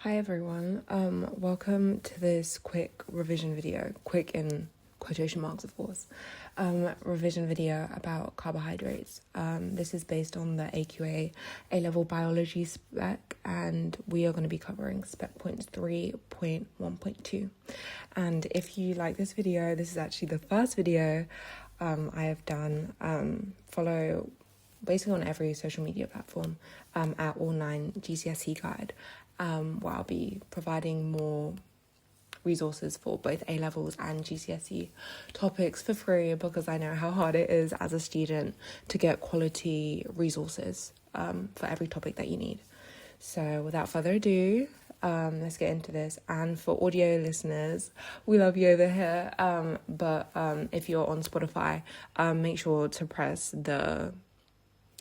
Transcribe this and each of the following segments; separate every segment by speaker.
Speaker 1: Hi everyone, welcome to this quick revision video, quick in quotation marks of course, revision video about carbohydrates. This is based on the AQA A-level biology spec, and we are going to be covering spec points 3.1.2. And if you like this video, this is actually the first video I have done. Follow basically on every social media platform at All9 GCSE Guide, where I'll be providing more resources for both A levels and GCSE topics for free, because I know how hard it is as a student to get quality resources for every topic that you need. So without further ado, let's get into this. And for audio listeners, we love you over here, but if you're on Spotify, make sure to press the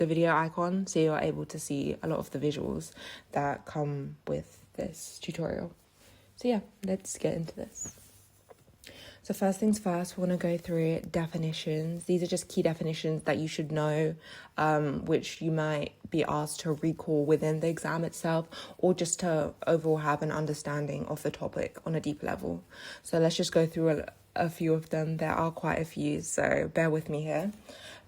Speaker 1: video icon so you're able to see a lot of the visuals that come with this tutorial. So yeah, let's get into this. So first things first, we're going to go through definitions. These are just key definitions that you should know, which you might be asked to recall within the exam itself, or just to overall have an understanding of the topic on a deep level. So let's just go through a few of them. There are quite a few, so bear with me here.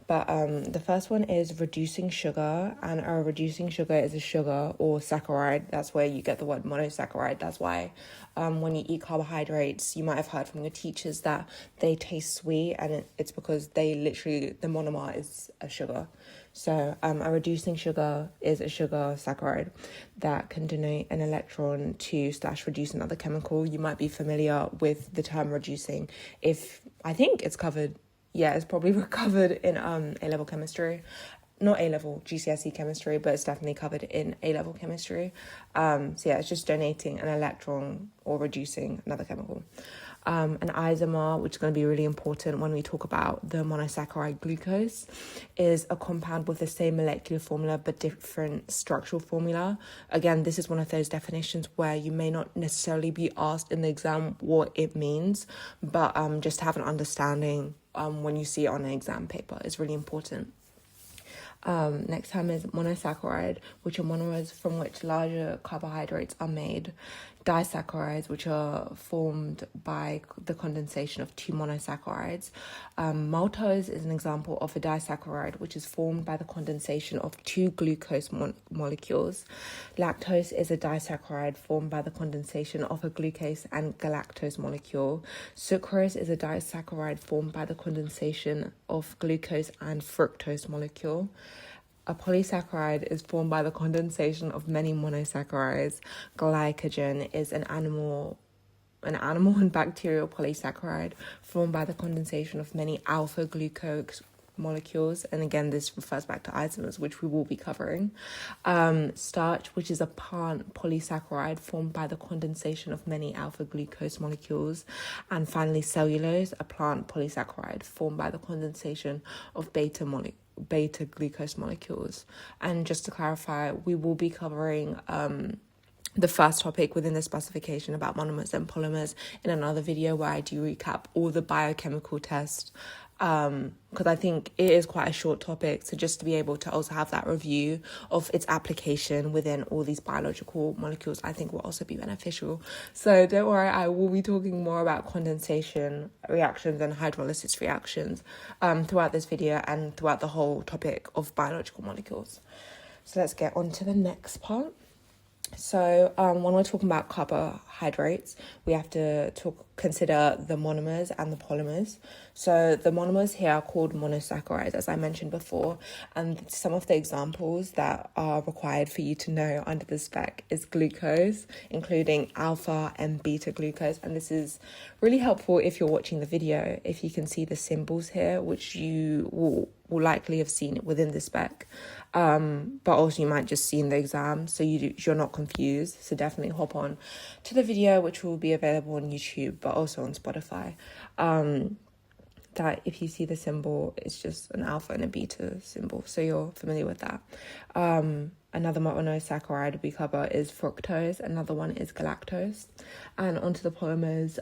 Speaker 1: But the first one is reducing sugar, and a reducing sugar is a sugar or saccharide. That's where you get the word monosaccharide. That's why when you eat carbohydrates, you might have heard from your teachers that they taste sweet, and it's because the monomer is a sugar. So a reducing sugar is a sugar saccharide that can donate an electron to / reduce another chemical. You might be familiar with the term reducing. I think it's covered. Yeah, it's probably covered in A-level chemistry. Not A-level, GCSE chemistry, but it's definitely covered in A-level chemistry. So yeah, it's just donating an electron or reducing another chemical. An isomer, which is going to be really important when we talk about the monosaccharide glucose, is a compound with the same molecular formula but different structural formula. Again, this is one of those definitions where you may not necessarily be asked in the exam what it means, but just have an understanding when you see it on an exam paper is really important. Next time is monosaccharide, which are monomers from which larger carbohydrates are made. Disaccharides, which are formed by the condensation of two monosaccharides. Maltose is an example of a disaccharide, which is formed by the condensation of two glucose molecules. Lactose is a disaccharide formed by the condensation of a glucose and galactose molecule. Sucrose is a disaccharide formed by the condensation of glucose and fructose molecule. A polysaccharide is formed by the condensation of many monosaccharides. Glycogen is an animal and bacterial polysaccharide formed by the condensation of many alpha glucose molecules, and again this refers back to isomers, which we will be covering. Starch, which is a plant polysaccharide formed by the condensation of many alpha glucose molecules. And finally, cellulose, a plant polysaccharide formed by the condensation of beta glucose molecules. And just to clarify, we will be covering the first topic within the specification about monomers and polymers in another video where I do recap all the biochemical tests, because I think it is quite a short topic, so just to be able to also have that review of its application within all these biological molecules, I think will also be beneficial. So don't worry, I will be talking more about condensation reactions and hydrolysis reactions throughout this video and throughout the whole topic of biological molecules. So let's get on to the next part. So when we're talking about carbohydrates, we have to consider the monomers and the polymers. So the monomers here are called monosaccharides, as I mentioned before, and some of the examples that are required for you to know under the spec is glucose, including alpha and beta glucose. And this is really helpful if you're watching the video, if you can see the symbols here, which you will likely have seen it within the spec, but also you might just see in the exam, so you're not confused. So definitely hop on to the video, which will be available on YouTube but also on Spotify. That if you see the symbol, it's just an alpha and a beta symbol, so you're familiar with that. Another monosaccharide we cover is fructose. Another one is galactose. And onto the polymers,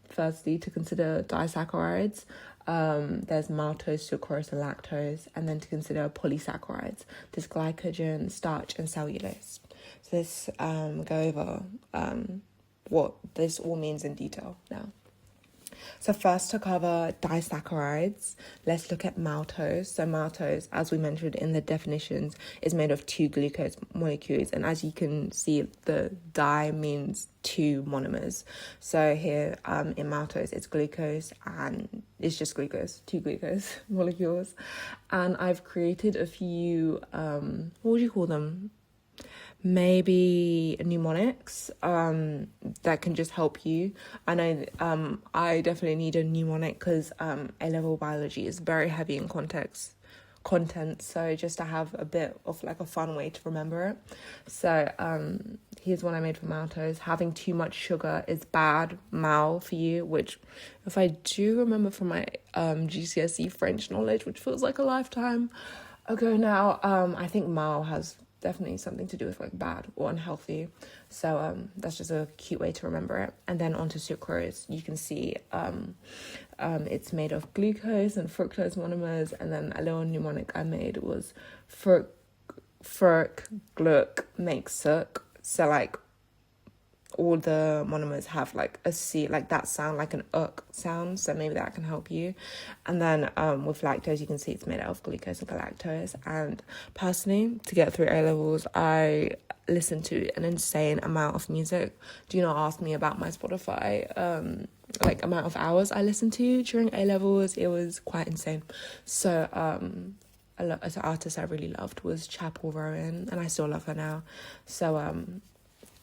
Speaker 1: firstly to consider disaccharides, there's maltose, sucrose and lactose, and then to consider polysaccharides, there's glycogen, starch and cellulose. So let's go over what this all means in detail now. So first, to cover disaccharides, let's look at maltose. So maltose, as we mentioned in the definitions, is made of 2 glucose molecules. And as you can see, the di means 2 monomers. So here in maltose, it's glucose, and it's just glucose, 2 glucose molecules. And I've created a few, what would you call them? Maybe mnemonics that can just help you. I know I definitely need a mnemonic because A-level biology is very heavy in content, so just to have a bit of like a fun way to remember it. So here's one I made for maltose. Having too much sugar is bad, mal, for you, which if I do remember from my GCSE French knowledge, which feels like a lifetime ago now, I think mal has definitely something to do with like bad or unhealthy. So that's just a cute way to remember it. And then onto sucrose, you can see it's made of glucose and fructose monomers. And then a little mnemonic I made was fruc, gluc, makes suc. So like all the monomers have like a C, like that sound, like an uk sound, so maybe that can help you. And then with lactose, you can see it's made out of glucose and galactose. And personally, to get through A-levels, I listen to an insane amount of music. Do not ask me about my Spotify like amount of hours I listened to during A-levels. It was quite insane. So an artist I really loved was Chapel Rowan, and I still love her now. So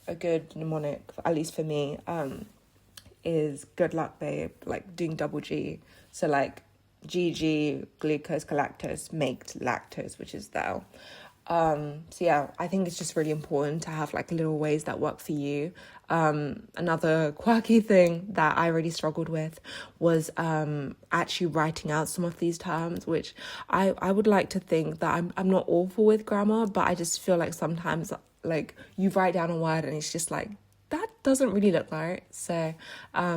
Speaker 1: a good mnemonic, at least for me, is good luck, babe, like doing double G. So like GG, glucose, galactose, maked lactose, which is thou. So yeah, I think it's just really important to have like little ways that work for you. Another quirky thing that I really struggled with was actually writing out some of these terms, which I would like to think that I'm not awful with grammar, but I just feel like sometimes like you write down a word and it's just like, that doesn't really look right. So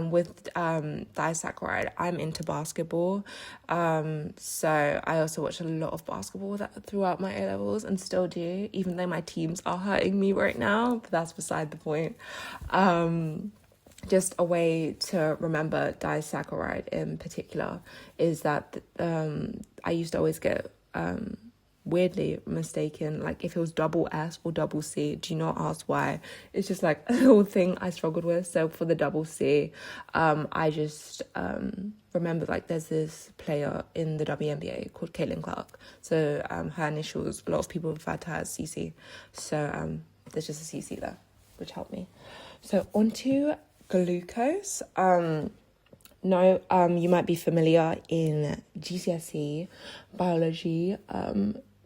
Speaker 1: with disaccharide, I'm into basketball. So I also watch a lot of basketball throughout my A-levels and still do, even though my teams are hurting me right now, but that's beside the point. Just a way to remember disaccharide in particular is that I used to always get weirdly mistaken, like if it was double S or double C. Do not ask why. It's just like a little thing I struggled with. So for the double C, I just remember like there's this player in the WNBA called Caitlin Clark. So her initials, a lot of people refer to her as CC. So there's just a CC there, which helped me. So onto glucose. No, you might be familiar in GCSE biology.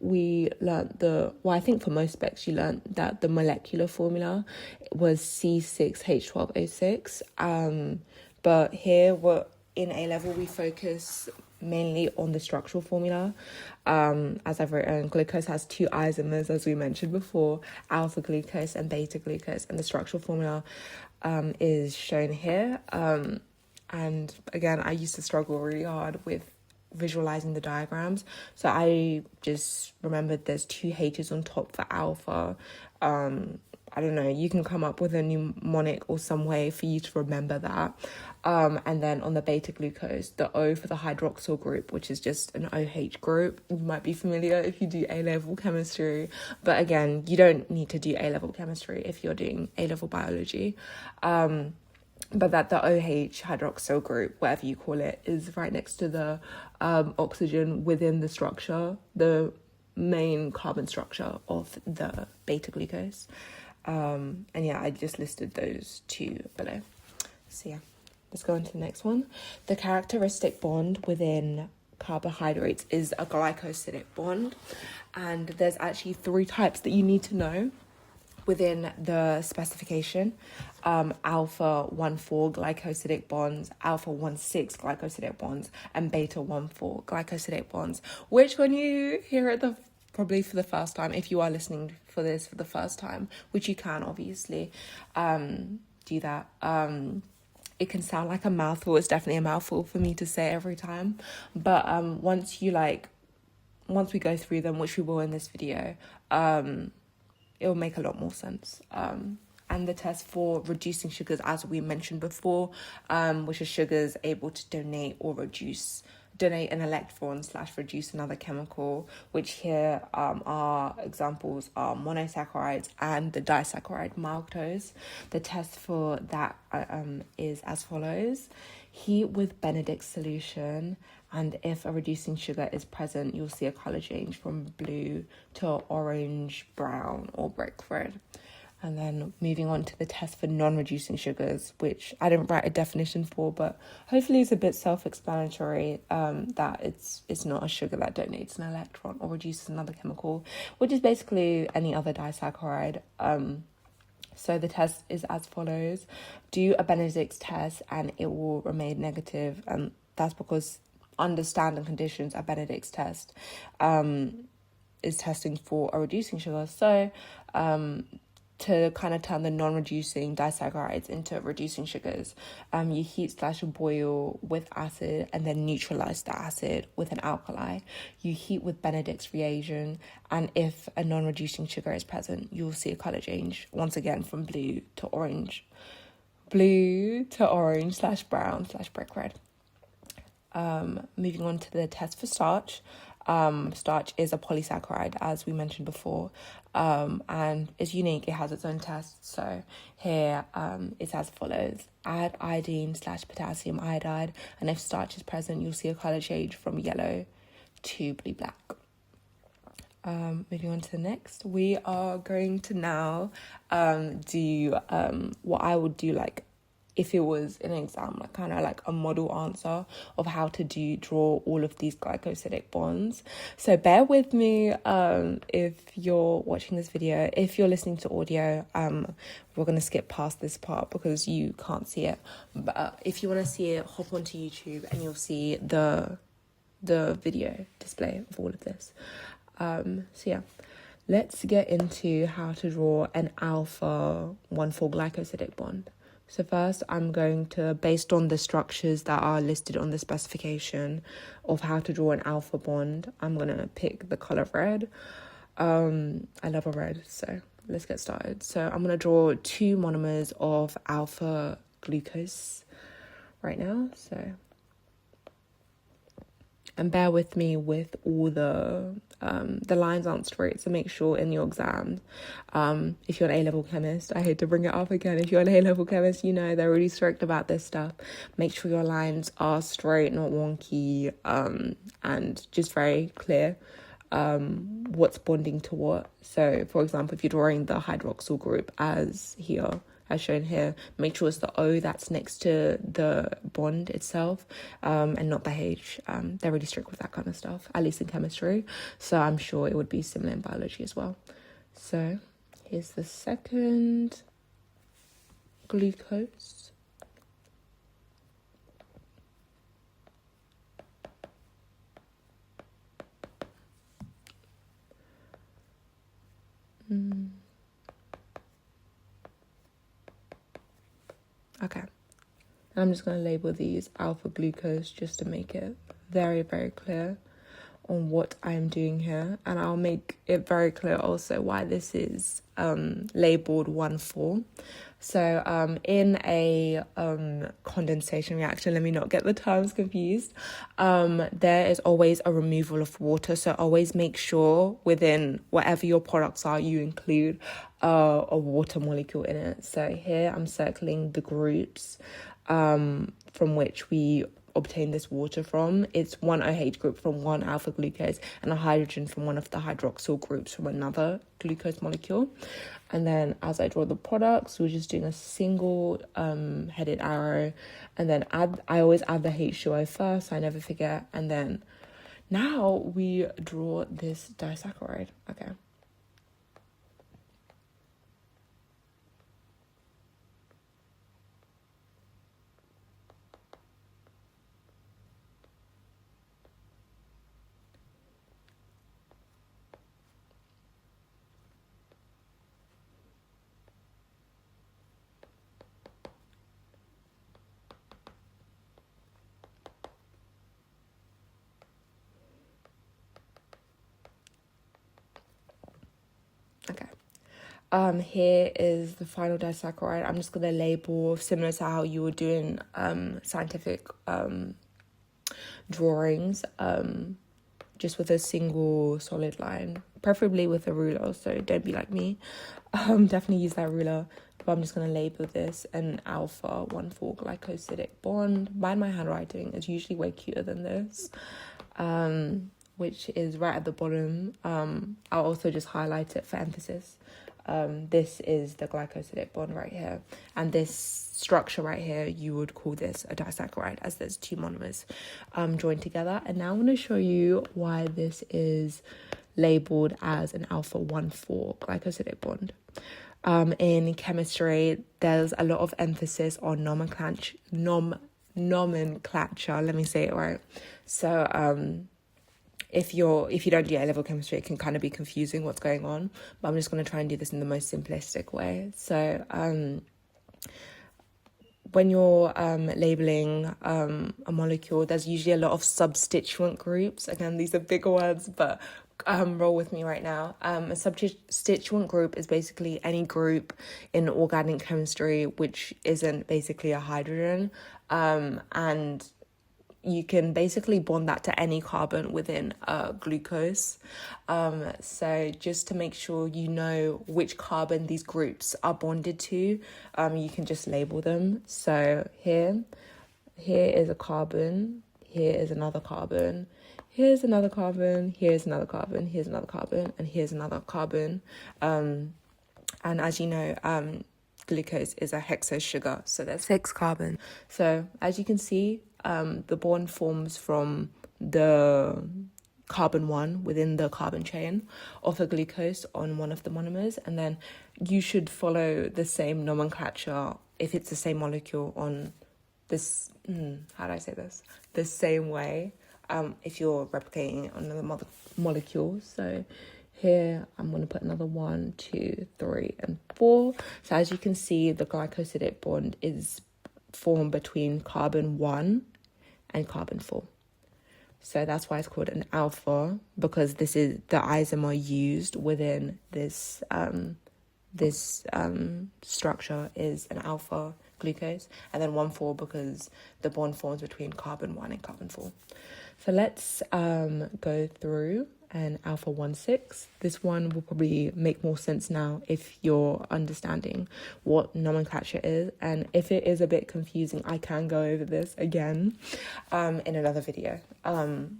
Speaker 1: We learnt I think for most specs you learnt that the molecular formula was C6H12O6. But here in A-level we focus mainly on the structural formula. As I've written, glucose has 2 isomers, as we mentioned before, alpha glucose and beta glucose, and the structural formula is shown here. And again, I used to struggle really hard with visualizing the diagrams. So I just remembered there's 2 H's on top for alpha. I don't know, you can come up with a mnemonic or some way for you to remember that. And then on the beta glucose, the O for the hydroxyl group, which is just an OH group. You might be familiar if you do A-level chemistry. But again, you don't need to do A-level chemistry if you're doing A-level biology. But that the OH hydroxyl group, whatever you call it, is right next to the oxygen within the structure, the main carbon structure of the beta glucose. And yeah, I just listed those 2 below. So yeah, let's go on to the next one. The characteristic bond within carbohydrates is a glycosidic bond. And there's actually 3 types that you need to know within the specification. Alpha 1,4 glycosidic bonds, alpha 1,6 glycosidic bonds, and beta 1,4 glycosidic bonds, which when you hear it probably for the first time, if you are listening for this for the first time, which you can obviously do that, it can sound like a mouthful. It's definitely a mouthful for me to say every time, but once we go through them, which we will in this video, it'll make a lot more sense. And the test for reducing sugars, as we mentioned before, which is sugars able to donate an electron / reduce another chemical, which here our examples are monosaccharides and the disaccharide maltose. The test for that is as follows: heat with Benedict's solution, and if a reducing sugar is present, you'll see a colour change from blue to orange, brown, or brick red. And then moving on to the test for non-reducing sugars, which I didn't write a definition for, but hopefully it's a bit self-explanatory, that it's not a sugar that donates an electron or reduces another chemical, which is basically any other disaccharide. So the test is as follows: do a Benedict's test and it will remain negative. And that's because under standard conditions, a Benedict's test is testing for a reducing sugar. So to kind of turn the non-reducing disaccharides into reducing sugars, you heat / boil with acid and then neutralize the acid with an alkali. You heat with Benedict's reagent, and if a non-reducing sugar is present, you'll see a color change once again from blue to orange / brown / brick red. Moving on to the test for starch. Starch is a polysaccharide, as we mentioned before, and it's unique. It has its own test. So here it's as follows: add iodine / potassium iodide, and if starch is present, you'll see a colour change from yellow to blue-black. Moving on to the next, we are going to now do what I would do like if it was an exam, like kind of like a model answer of how to draw all of these glycosidic bonds. So bear with me if you're watching this video. If you're listening to audio, we're going to skip past this part because you can't see it. But if you want to see it, hop onto YouTube and you'll see the video display of all of this. So yeah, let's get into how to draw an alpha 1,4 glycosidic bond. So first, I'm going to, based on the structures that are listed on the specification of how to draw an alpha bond, I'm going to pick the colour red. I love a red, so let's get started. So I'm going to draw 2 monomers of alpha glucose right now. So, and bear with me with all the lines aren't straight, so make sure in your exams, if you're an A-level chemist, I hate to bring it up again, if you're an A-level chemist, you know they're really strict about this stuff. Make sure your lines are straight, not wonky, and just very clear what's bonding to what. So for example, if you're drawing the hydroxyl group as shown here, make sure it's the O that's next to the bond itself, and not the H. They're really strict with that kind of stuff, at least in chemistry. So I'm sure it would be similar in biology as well. So here's the second glucose. Okay, I'm just going to label these alpha glucose just to make it very, very clear on what I'm doing here. And I'll make it very clear also why this is labeled 1,4. So in a condensation reaction, let me not get the terms confused, there is always a removal of water. So always make sure within whatever your products are, you include a water molecule in it. So here I'm circling the groups from which we obtain this water from. It's one OH group from one alpha glucose and a hydrogen from one of the hydroxyl groups from another glucose molecule. And then as I draw the products, we're just doing a single headed arrow, and then I always add the H2O first, so I never forget. And then now we draw this disaccharide. Okay. Here is the final disaccharide. I'm just going to label similar to how you would do in scientific drawings, just with a single solid line, preferably with a ruler, so don't be like me. Definitely use that ruler. But I'm just going to label this an alpha 1,4 glycosidic bond. Mind my handwriting is usually way cuter than this, which is right at the bottom. I'll also just highlight it for emphasis. This is the glycosidic bond right here, and this structure right here, you would call this a disaccharide, as there's two monomers joined together. And now I'm going to show you why this is labeled as an alpha 1,4 glycosidic bond. In chemistry, there's a lot of emphasis on nomenclature. Let me say it right. So if you don't do A-level chemistry, it can kind of be confusing what's going on, but I'm just going to try and do this in the most simplistic way. So when you're labeling a molecule, there's usually a lot of substituent groups. Again, these are bigger words, but roll with me right now. A substituent group is basically any group in organic chemistry which isn't basically a hydrogen, and you can basically bond that to any carbon within glucose. So just to make sure you know which carbon these groups are bonded to, you can just label them. So here is a carbon, here is another carbon, here's another carbon, here's another carbon, here's another carbon, and here's another carbon. And as you know, glucose is a hexose sugar, so there's 6 carbons. So as you can see, the bond forms from the carbon 1 within the carbon chain of a glucose on one of the monomers, and then you should follow the same nomenclature if it's the same molecule on this, the same way, if you're replicating it on another molecule. So here I'm going to put another 1, 2, 3, and 4. So as you can see, the glycosidic bond is formed between carbon 1 and carbon 4. So that's why it's called an alpha, because this is the isomer used within this structure is an alpha glucose, and then 1,4 because the bond forms between carbon 1 and carbon 4. So let's go through an alpha 1,6. This one will probably make more sense now if you're understanding what nomenclature is, and if it is a bit confusing, I can go over this again in another video,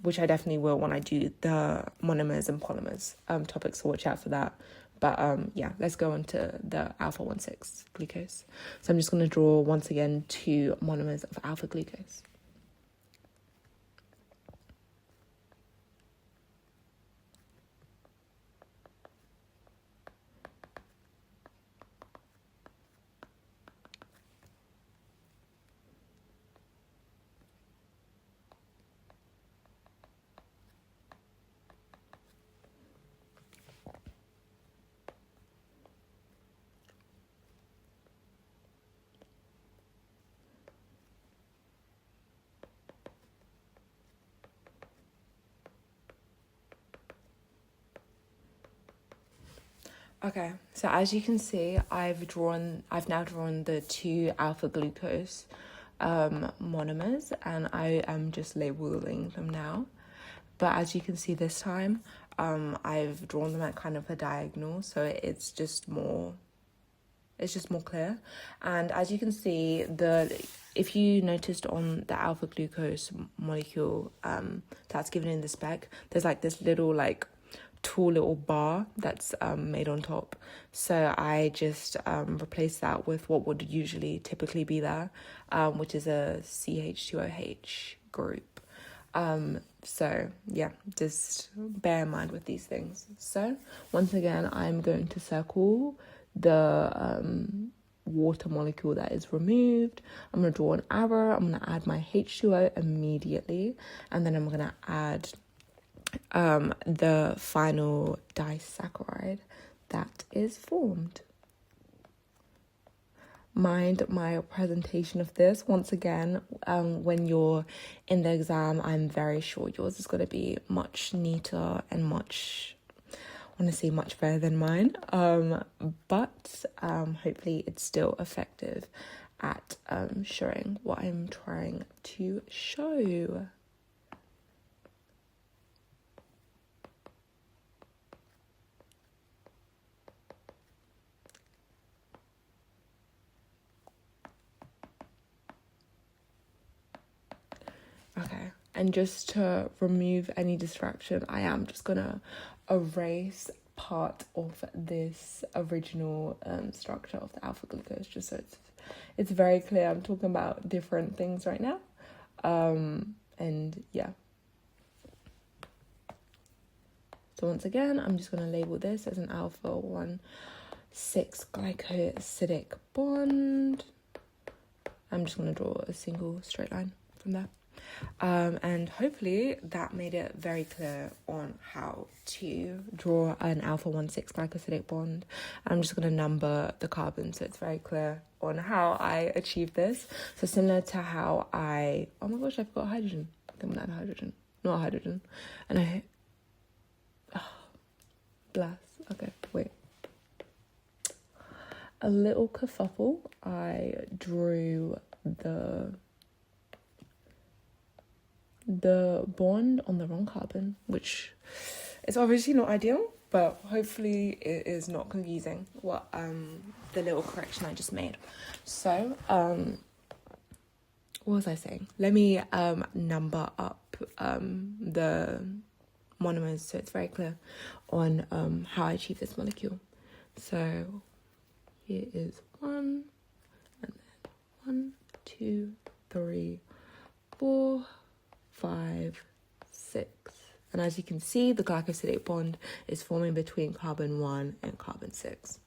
Speaker 1: which I definitely will when I do the monomers and polymers topics, so watch out for that. But yeah, let's go on to the alpha 1,6 glucose. So I'm just going to draw once again 2 monomers of alpha glucose. Okay, so as you can see, I've now drawn the 2 alpha glucose monomers, and I am just labeling them now. But as you can see this time, I've drawn them at kind of a diagonal, so it's just more clear. And as you can see, if you noticed on the alpha glucose molecule that's given in the spec, there's like this little little bar that's made on top. So I just replace that with what would typically be there, which is a CH2OH group. So yeah, just bear in mind with these things. So once again, I'm going to circle the water molecule that is removed. I'm going to draw an arrow. I'm going to add my H2O immediately, and then I'm going to add the final disaccharide that is formed. Mind my presentation of this. Once again, when you're in the exam, I'm very sure yours is going to be much neater and much honestly much better than mine. But hopefully it's still effective at showing what I'm trying to show. Okay, and just to remove any distraction, I am just gonna erase part of this original structure of the alpha glucose, just so it's very clear I'm talking about different things right now. And yeah. So once again, I'm just gonna label this as an alpha 1,6 glycosidic bond. I'm just gonna draw a single straight line from there. And hopefully that made it very clear on how to draw an alpha 1,6 glycosidic bond. I'm just going to number the carbon so it's very clear on how I achieved this. So similar to how oh my gosh, I forgot hydrogen. I'm gonna add hydrogen, not hydrogen. And blast. Okay, wait. A little kerfuffle. I drew the bond on the wrong carbon, which is obviously not ideal, but hopefully it is not confusing what the little correction I just made. So what was I saying? Let me number up the monomers so it's very clear on how I achieve this molecule. So here is 1, and then 1, 2, 3, 4, 5, 6. And as you can see, the glycosidic bond is forming between carbon 1 and carbon 6.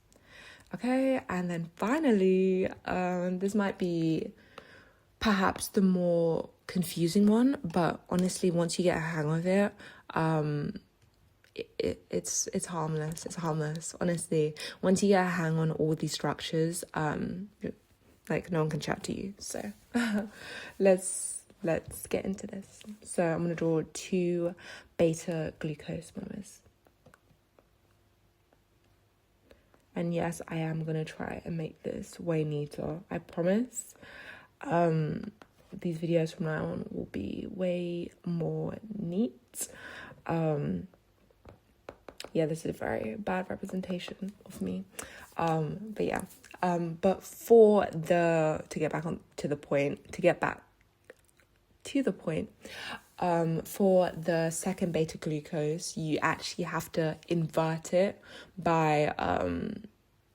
Speaker 1: Okay, and then finally, this might be perhaps the more confusing one, but honestly, once you get a hang of it, it's harmless. It's harmless, honestly. Once you get a hang on all these structures, like no one can chat to you. So let's get into this. So I'm going to draw 2 beta glucose monomers. And yes, I am going to try and make this way neater. I promise. These videos from now on will be way more neat. Yeah, this is a very bad representation of me. But yeah. But to get back to the point, for the second beta glucose, you actually have to invert it by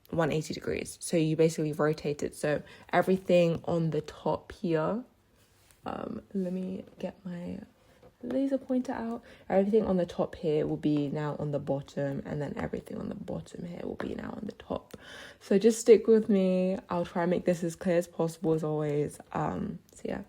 Speaker 1: 180 degrees. So you basically rotate it. So everything on the top here, let me get my laser pointer out. Everything on the top here will be now on the bottom, and then everything on the bottom here will be now on the top. So just stick with me. I'll try and make this as clear as possible as always. So yeah.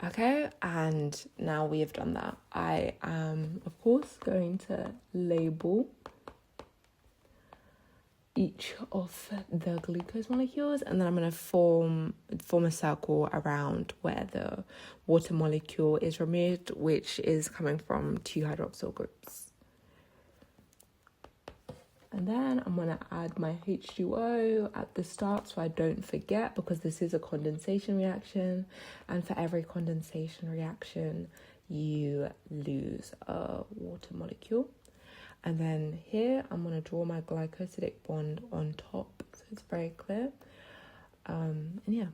Speaker 1: Okay, and now we have done that, I am, of course, going to label each of the glucose molecules, and then I'm going to form a circle around where the water molecule is removed, which is coming from 2 hydroxyl groups. And then I'm going to add my H2O at the start so I don't forget, because this is a condensation reaction. And for every condensation reaction, you lose a water molecule. And then here, I'm going to draw my glycosidic bond on top so it's very clear. And yeah.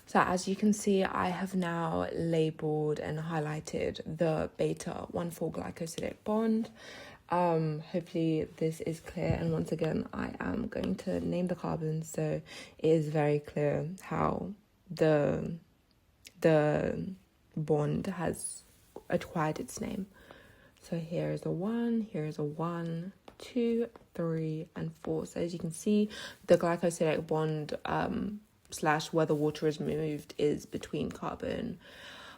Speaker 1: So as you can see, I have now labeled and highlighted the beta 1,4 glycosidic bond. Hopefully this is clear, and once again I am going to name the carbons so it is very clear how the bond has acquired its name. So here is a 1, here is a 1, 2, 3, and 4. So as you can see, the glycosidic bond slash where the water is moved is between carbon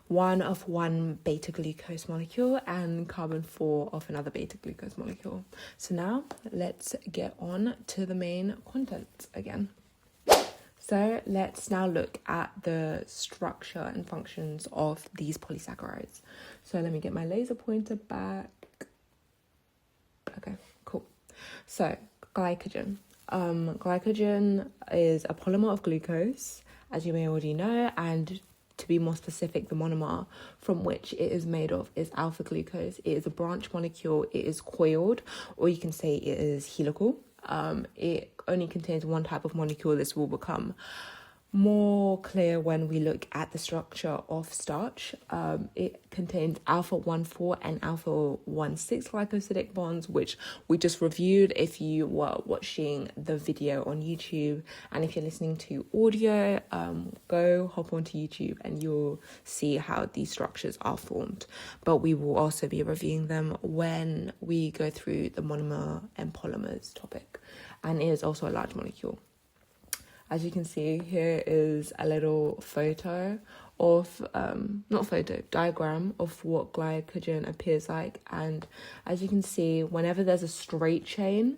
Speaker 1: 1 of one beta glucose molecule and carbon 4 of another beta glucose molecule. So now let's get on to the main content again. So let's now look at the structure and functions of these polysaccharides. So let me get my laser pointer back. Okay, cool. So glycogen. Glycogen is a polymer of glucose, as you may already know, and to be more specific, the monomer from which it is made of is alpha glucose. It is a branch molecule. It is coiled, or you can say it is helical. It only contains one type of molecule. This will become more clear when we look at the structure of starch. It contains alpha 1,4 and alpha 1,6 glycosidic bonds, which we just reviewed if you were watching the video on YouTube. And if you're listening to audio, go hop onto YouTube and you'll see how these structures are formed. But we will also be reviewing them when we go through the monomer and polymers topic. And it is also a large molecule. As you can see, here is a little photo of, diagram of what glycogen appears like. And as you can see, whenever there's a straight chain,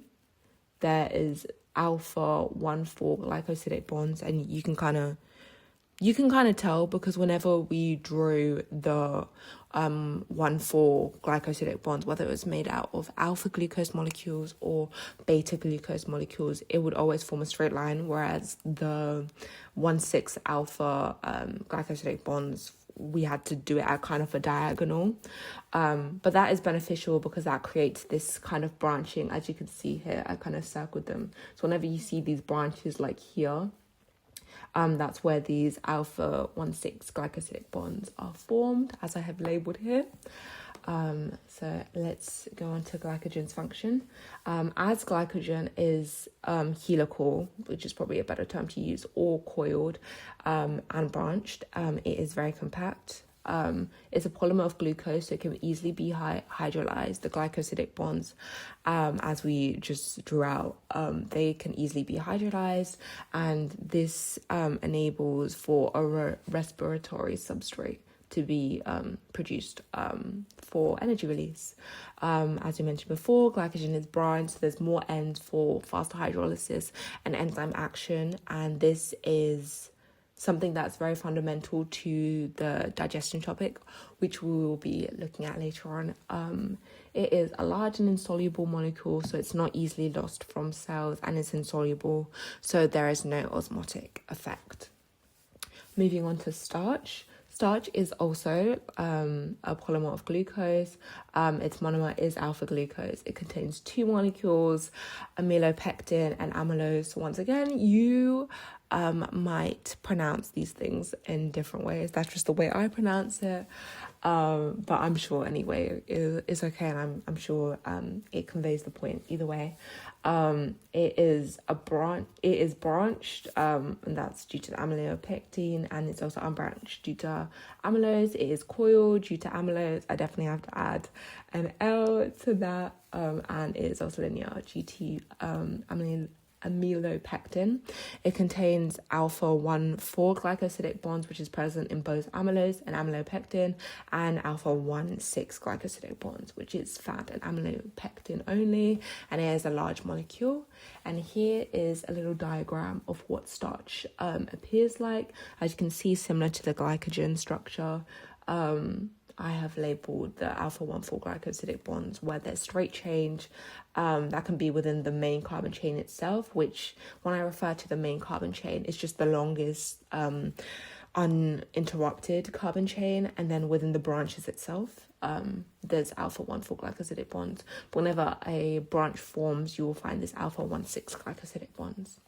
Speaker 1: there is alpha 1,4 glycosidic bonds. And you can kind of tell because whenever we drew the 1,4 glycosidic bonds, whether it was made out of alpha glucose molecules or beta glucose molecules, it would always form a straight line, whereas the 1,6 alpha glycosidic bonds, we had to do it at kind of a diagonal. But that is beneficial because that creates this kind of branching. As you can see here, I kind of circled them. So whenever you see these branches like here, that's where these alpha 1,6 glycosidic bonds are formed, as I have labeled here. So let's go on to glycogen's function. As glycogen is helical, which is probably a better term to use, or coiled and branched, it is very compact. It's a polymer of glucose, so it can easily be hydrolyzed. The glycosidic bonds, as we just drew out, they can easily be hydrolyzed, and this enables for a respiratory substrate to be produced for energy release. As we mentioned before, glycogen is branched, so there's more ends for faster hydrolysis and enzyme action, and this is something that's very fundamental to the digestion topic, which we will be looking at later on. It is a large and insoluble molecule, so it's not easily lost from cells, and it's insoluble, so there is no osmotic effect. Moving on to starch. Starch is also a polymer of glucose. Its monomer is alpha glucose. It contains two molecules, amylopectin and amylose. So once again, you might pronounce these things in different ways. That's just the way I pronounce it. But I'm sure anyway it's okay, and I'm sure it conveys the point either way. It is branched, and that's due to the amylopectin, and it's also unbranched due to amylose. It is coiled due to amylose. I definitely have to add an L to that, and it is also linear due to amylopectin. It contains alpha 1,4 glycosidic bonds, which is present in both amylose and amylopectin, and alpha 1,6 glycosidic bonds, which is found in amylopectin only, and it is a large molecule. And here is a little diagram of what starch appears like. As you can see, similar to the glycogen structure, I have labeled the alpha 1,4 glycosidic bonds where there's straight change. That can be within the main carbon chain itself, which when I refer to the main carbon chain, it's just the longest uninterrupted carbon chain. And then within the branches itself, there's alpha 1,4 glycosidic bonds. But whenever a branch forms, you will find this alpha 1,6 glycosidic bonds.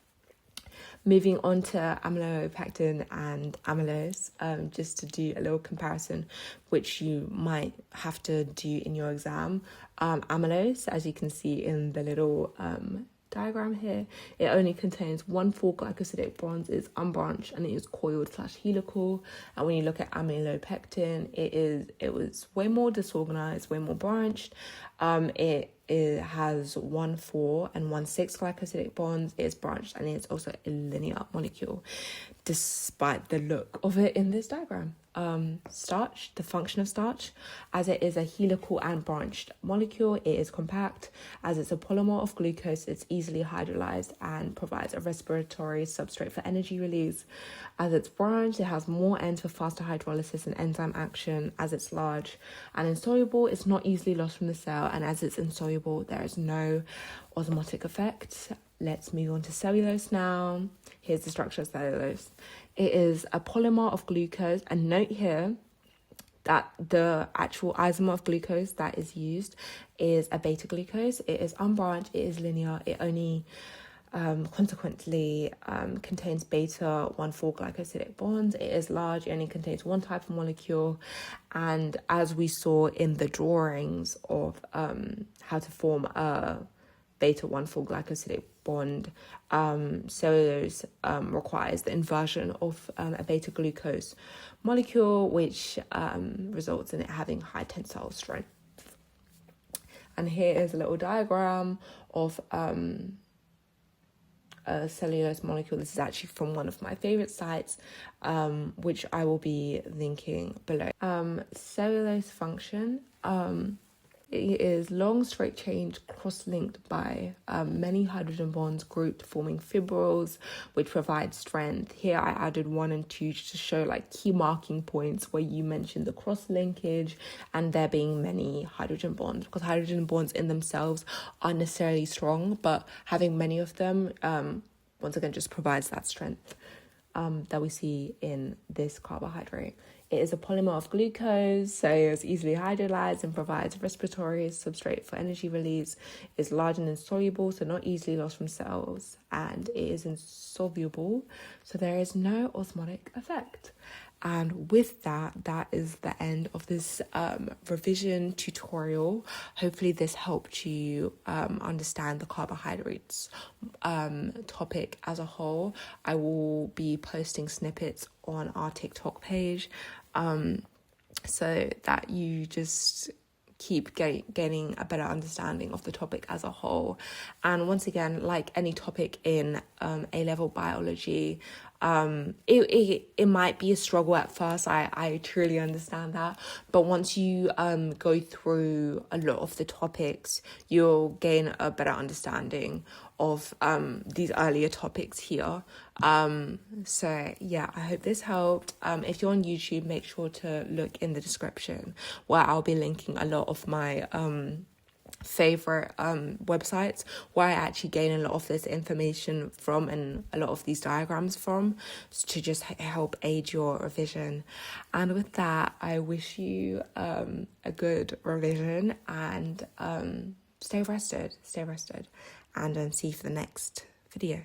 Speaker 1: Moving on to amylopectin and amylose, just to do a little comparison, which you might have to do in your exam. Amylose, as you can see in the little diagram here, it only contains one full glycosidic bond, it's unbranched, and it is coiled / helical. And when you look at amylopectin, it was way more disorganized, way more branched. It has 1,4 and 1,6 glycosidic bonds. It is branched, and it's also a linear molecule, despite the look of it in this diagram. Starch, the function of starch, as it is a helical and branched molecule, it is compact. As it's a polymer of glucose, it's easily hydrolyzed and provides a respiratory substrate for energy release. As it's branched, it has more ends for faster hydrolysis and enzyme action. As it's large and insoluble, it's not easily lost from the cell, and as it's insoluble, there is no osmotic effect. Let's move on to cellulose now. Here's the structure of cellulose. It is a polymer of glucose, and note here that the actual isomer of glucose that is used is a beta glucose. It is unbranched, it is linear, it only consequently contains beta 1,4 glycosidic bonds. It is large, it only contains one type of molecule, and as we saw in the drawings of how to form a beta 1,4 glycosidic bond, cellulose requires the inversion of a beta glucose molecule, which results in it having high tensile strength. And here is a little diagram of a cellulose molecule. This is actually from one of my favorite sites, which I will be linking below. Cellulose function. It is long, straight chain, cross-linked by many hydrogen bonds grouped, forming fibrils, which provide strength. Here I added 1 and 2 to show like key marking points where you mentioned the cross-linkage and there being many hydrogen bonds, because hydrogen bonds in themselves aren't necessarily strong, but having many of them, once again, just provides that strength that we see in this carbohydrate. It is a polymer of glucose, so it's easily hydrolyzed and provides respiratory substrate for energy release. It's large and insoluble, so not easily lost from cells, and it is insoluble, so there is no osmotic effect. And with that, that is the end of this revision tutorial. Hopefully this helped you understand the carbohydrates topic as a whole. I will be posting snippets on our TikTok page so that you just keep gaining a better understanding of the topic as a whole. And once again, like any topic in A-level biology, it might be a struggle at first. I truly understand that, but once you go through a lot of the topics, you'll gain a better understanding of these earlier topics here. So yeah, I hope this helped. If you're on YouTube, make sure to look in the description where I'll be linking a lot of my favorite websites where I actually gain a lot of this information from and a lot of these diagrams from, to just help aid your revision. And with that, I wish you a good revision, and stay rested, and see you for the next video.